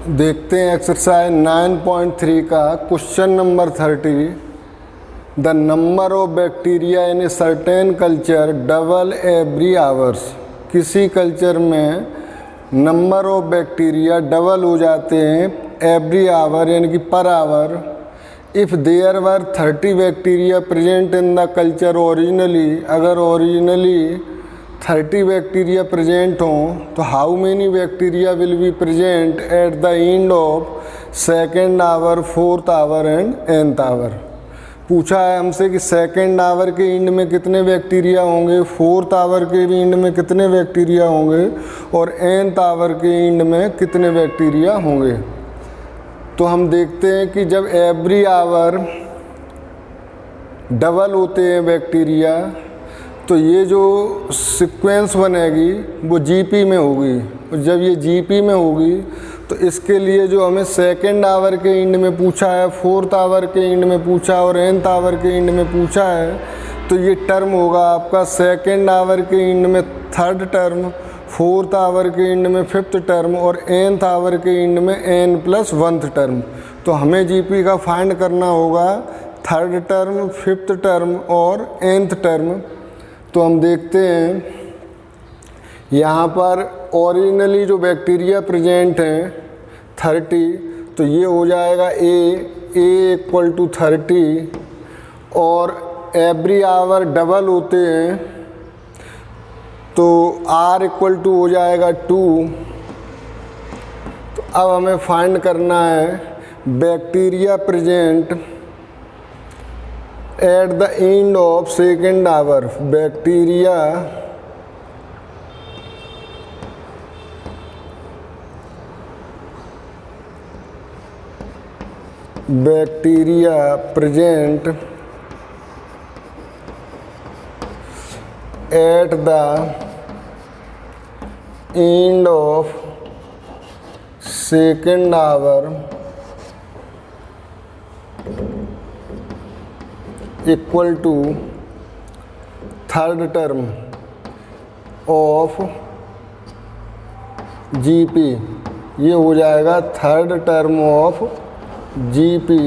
देखते हैं एक्सरसाइज 9.3 का question number 30। The number of bacteria in a certain culture double every hours. किसी culture में नंबर ऑफ बैक्टीरिया डबल हो जाते हैं एवरी आवर यानी कि per hour. If there were 30 bacteria present in the culture originally, अगर originally 30 bacteria present हों तो how many bacteria will be present at the end of second hour, fourth hour and nth hour. पूछा है हमसे कि second hour के and में कितने बैक्टीरिया होंगे, फोर्थ आवर के एंड में कितने बैक्टीरिया होंगे और nth आवर के एंड में कितने बैक्टीरिया होंगे। तो हम देखते हैं कि जब एवरी आवर डबल होते हैं बैक्टीरिया तो ये जो सीक्वेंस बनेगी वो जीपी में होगी। और जब ये जीपी में होगी तो इसके लिए जो हमें सेकेंड आवर के एंड में पूछा है, फोर्थ आवर के एंड में पूछा और nth आवर के एंड में पूछा है, तो ये टर्म होगा आपका सेकेंड आवर के एंड में थर्ड टर्म, फोर्थ आवर के एंड में फिफ्थ टर्म और nth आवर के एंड में n+1th टर्म। तो हमें जीपी का फाइंड करना होगा थर्ड टर्म, फिफ्थ टर्म और nth टर्म। तो हम देखते हैं यहाँ पर ओरिजिनली जो बैक्टीरिया प्रेजेंट हैं 30, तो ये हो जाएगा A = 30 और एवरी आवर डबल होते हैं तो R = हो जाएगा 2। तो अब हमें फाइंड करना है bacteria present at the end of second hour. Bacteria present at the end of second hour equal to third term of GP. ये हो जाएगा third term of GP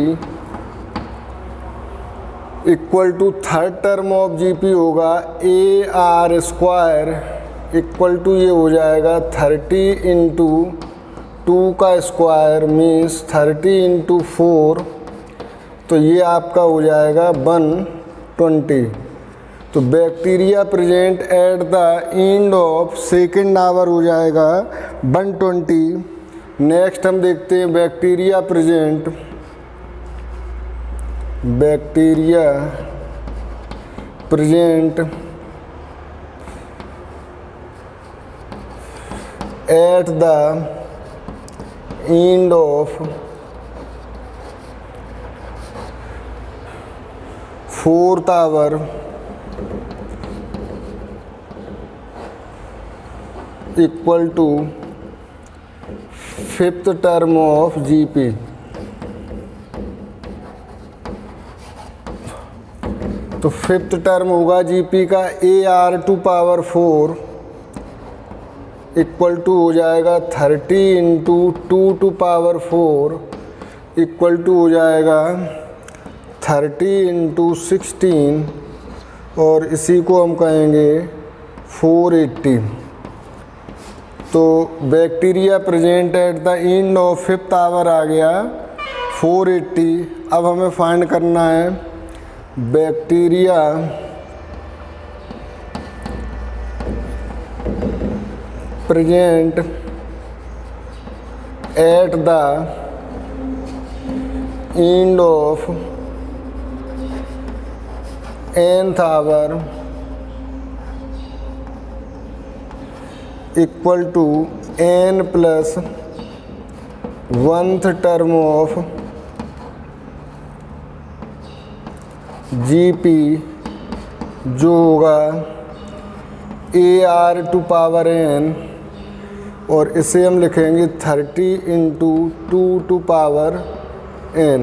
equal to third term of GP होगा AR² equal to ये हो जाएगा 30 × 2 का square means 30 × 4, तो ये आपका हो जाएगा 120। तो bacteria present at the end of second hour हो जाएगा 120। नेक्स्ट हम देखते हैं bacteria present at the end of fourth hour equal to fifth term of GP. तो फिफ्थ टर्म होगा जीपी का AR⁴ इक्वल टू हो जाएगा 30 × 2⁴ इक्वल टू हो जाएगा 30 × 16 और इसी को हम कहेंगे 480। तो bacteria present at the end of fifth hour आ गया 480। अब हमें फाइंड करना है bacteria present at the end of nth hour equal to n+1th term of GP जो होगा AR⁴n और इसे हम लिखेंगे 30 × 2⁴n।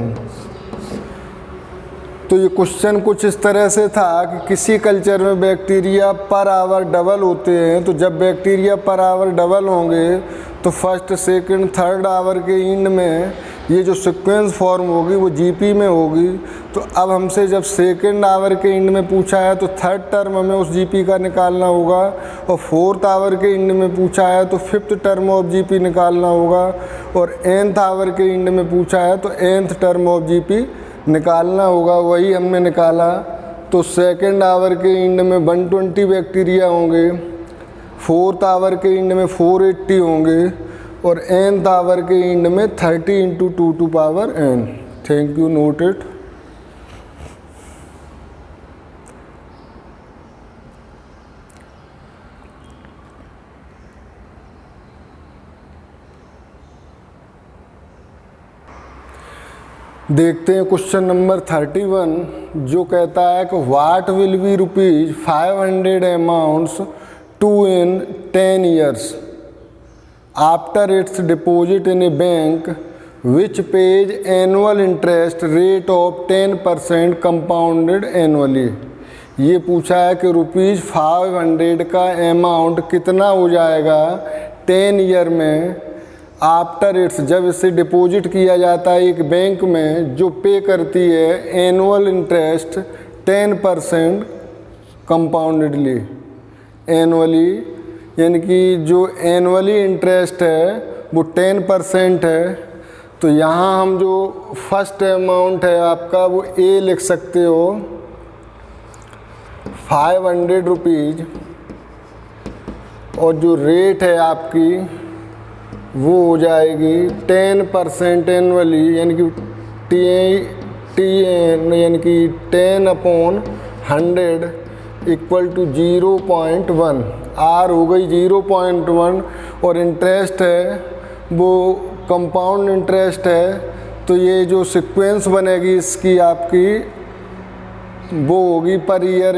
तो ये क्वेश्चन कुछ इस तरह से था कि किसी कल्चर में बैक्टीरिया पर आवर डबल होते हैं, तो जब बैक्टीरिया पर आवर डबल होंगे तो फर्स्ट सेकंड थर्ड आवर के एंड में ये जो सीक्वेंस फॉर्म होगी वो जीपी में होगी। तो अब हमसे जब सेकंड आवर के एंड में पूछा है तो थर्ड टर्म हमें उस जीपी का निकालना होगा, और फोर्थ आवर के एंड में पूछा है तो फिफ्थ टर्म ऑफ जीपी निकालना होगा, और एंथ आवर के एंड में पूछा है तो एंथ टर्म ऑफ जीपी निकालना होगा। वही हमने निकाला। तो सेकंड आवर के एंड में 120 बैक्टीरिया होंगे, फोर्थ आवर के एंड में 480 होंगे, और nth आवर के एंड में 30 × 2⁴n। Thank you, note it. देखते हैं क्वेश्चन नंबर 31 जो कहता है कि what will be ₹500 amounts to in 10 years after its deposit in a bank which pays annual interest rate of 10% compounded annually। ये पूछा है कि ₹500 का अमाउंट कितना हो जाएगा 10 ईयर में आफ्टर इट्स, जब इसे डिपॉजिट किया जाता है एक बैंक में जो पे करती है एनुअल इंटरेस्ट 10% कंपाउंडेडली। एनुअली यानी कि जो एनुअली इंटरेस्ट है वो 10% है। तो यहाँ हम जो फर्स्ट अमाउंट है आपका वो ए लिख सकते हो, ₹500, और जो रेट है आपकी वो हो जाएगी 10% एनुअली, यानी कि यानी कि 10/100 = 0.1। आर हो गई 0.1, और इंटरेस्ट है वो कंपाउंड इंटरेस्ट है। तो ये जो सीक्वेंस बनेगी इसकी आपकी वो होगी पर ईयर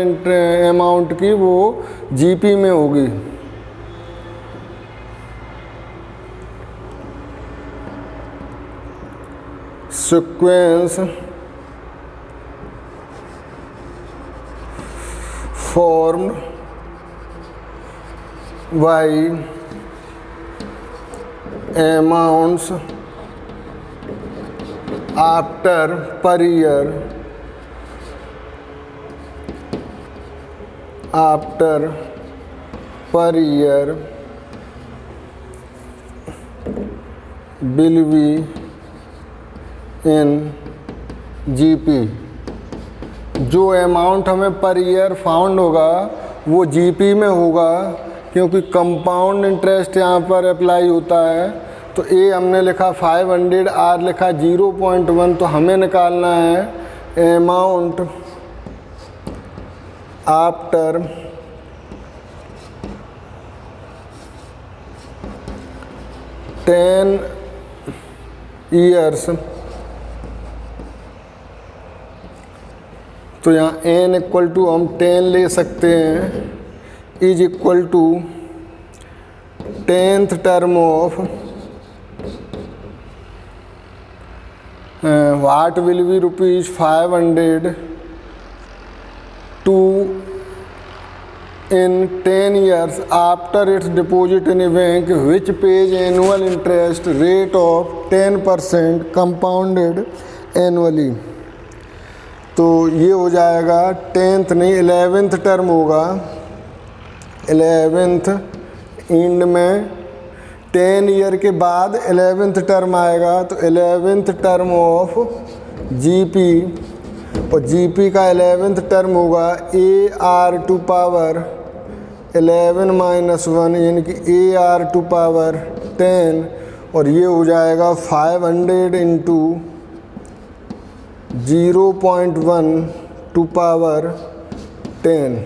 अमाउंट की, वो जीपी में होगी। Sequence formed by amounts after per year will be in GP. जो अमाउंट हमें पर ईयर फाउंड होगा वो जीपी में होगा, क्योंकि कंपाउंड इंटरेस्ट यहाँ पर अप्लाई होता है। तो ए हमने लिखा 500, आर लिखा 0.1, तो हमें निकालना है अमाउंट आफ्टर टेन ईयर्स। तो यहाँ n = हम 10 ले सकते हैं, is equal to 10th term of what will be ₹500 to in 10 years after its deposit in a bank which pays annual interest rate of 10% compounded annually। तो ये हो जाएगा 10th नहीं 11th टर्म होगा। 11th एंड में 10 year के बाद 11th term आएगा, तो 11th टर्म ऑफ जीपी, और जीपी का 11th टर्म होगा AR⁴ 11 - 1 यानी कि AR⁴10, और ये हो जाएगा 500 × 0.1 to power 10,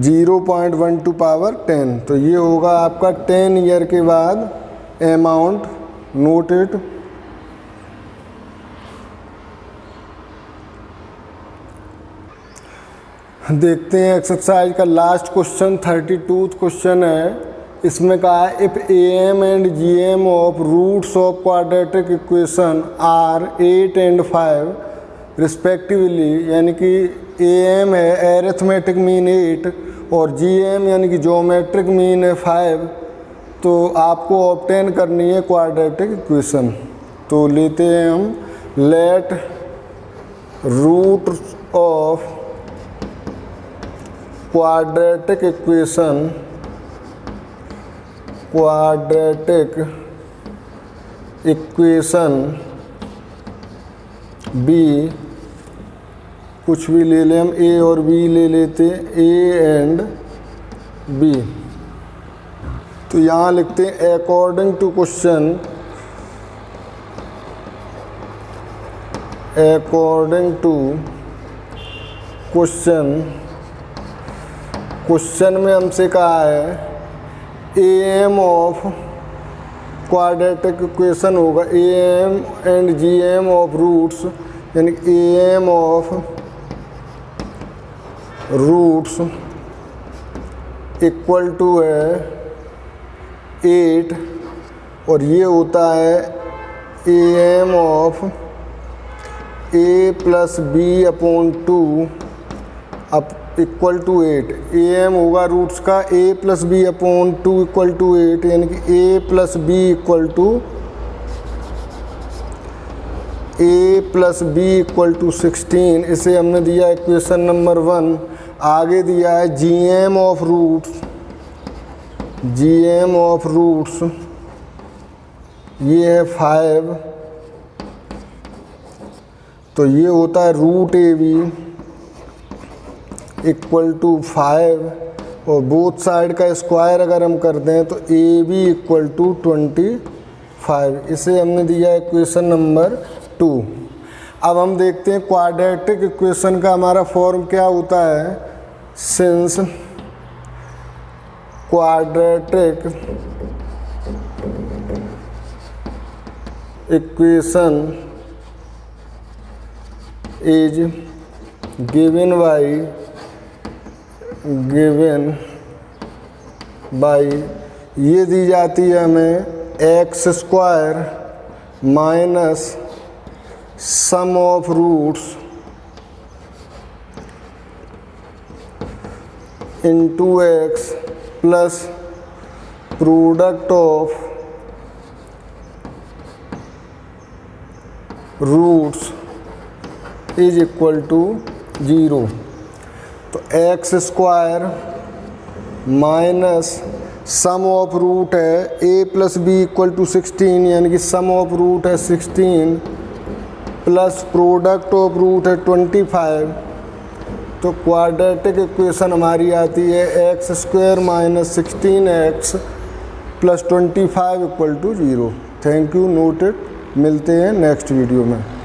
0.1 to power 10। तो ये होगा आपका 10 ईयर के बाद अमाउंट। Note it. देखते हैं एक्सरसाइज का लास्ट क्वेश्चन 32 क्वेश्चन है। इसमें कहा है if AM and GM of roots of quadratic equation are 8 and 5 respectively, यानी कि AM है एरिथमेटिक मीन 8 और GM यानी कि ज्योमेट्रिक मीन है 5, तो आपको ऑब्टेन करनी है क्वाड्रेटिक इक्वेशन। तो लेते हैं हम let root of quadratic equation be, कुछ भी ले लें हम, ए और बी ले लेते हैं, ए एंड बी। तो यहाँ लिखते हैं अकॉर्डिंग टू क्वेश्चन में हमसे कहा है AM ऑफ क्वाड्रेटिक इक्वेशन होगा AM and GM of roots, यानी AM of roots equal to है 8 और ये होता है AM of A plus B upon 2 अब इक्वल टू 8। AM होगा रूट्स का A plus B upon 2 equal to 8, यानी कि A plus B equal to 16। इसे हमने दिया इक्वेशन नंबर 1। आगे दिया है GM ऑफ रूट्स ये है 5, तो ये होता है रूट AB इक्वल टू 5 और बोथ साइड का स्क्वायर अगर हम कर दें तो AB इक्वल टू 25। इसे हमने दिया इक्वेशन नंबर 2। अब हम देखते हैं क्वाड्रेटिक इक्वेशन का हमारा फॉर्म क्या होता है। Since quadratic equation is given by ये दी जाती है हमें x² minus sum of roots into x plus product of roots is equal to 0। तो x² minus sum of root है a plus B equal to 16, यानी कि सम ऑफ रूट है 16 प्लस प्रोडक्ट ऑफ रूट है 25। तो क्वाड्रेटिक इक्वेशन हमारी आती है x² minus 16x plus 25 equal to 0। Thank you, noted. मिलते हैं नेक्स्ट वीडियो में।